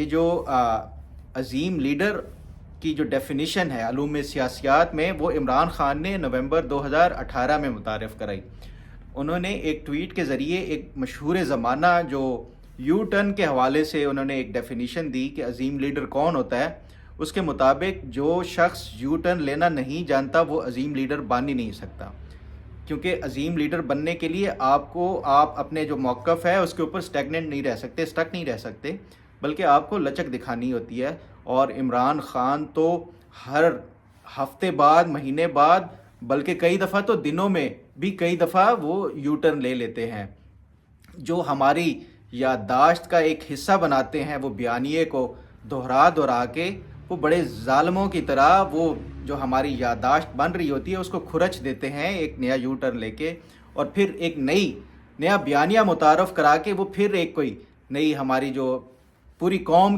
یہ جو عظیم لیڈر کی جو ڈیفینیشن ہے علوم سیاسیات میں، وہ عمران خان نے نومبر 2018 میں متعارف کرائی۔ انہوں نے ایک ٹویٹ کے ذریعے ایک مشہور زمانہ جو یو ٹرن کے حوالے سے انہوں نے ایک ڈیفینیشن دی کہ عظیم لیڈر کون ہوتا ہے۔ اس کے مطابق جو شخص یو ٹرن لینا نہیں جانتا وہ عظیم لیڈر بن ہی نہیں سکتا، کیونکہ عظیم لیڈر بننے کے لیے آپ اپنے جو موقف ہے اس کے اوپر اسٹیگننٹ نہیں رہ سکتے، اسٹک نہیں رہ سکتے، بلکہ آپ کو لچک دکھانی ہوتی ہے۔ اور عمران خان تو ہر ہفتے بعد، مہینے بعد، بلکہ کئی دفعہ تو دنوں میں بھی کئی دفعہ وہ یو ٹرن لے لیتے ہیں، جو ہماری یادداشت کا ایک حصہ بناتے ہیں۔ وہ بیانیے کو دہرا کے وہ بڑے ظالموں کی طرح وہ جو ہماری یادداشت بن رہی ہوتی ہے اس کو کھرچ دیتے ہیں ایک نیا یو ٹرن لے کے، اور پھر ایک نیا بیانیہ متعارف کرا کے وہ پھر ایک کوئی نئی ہماری جو پوری قوم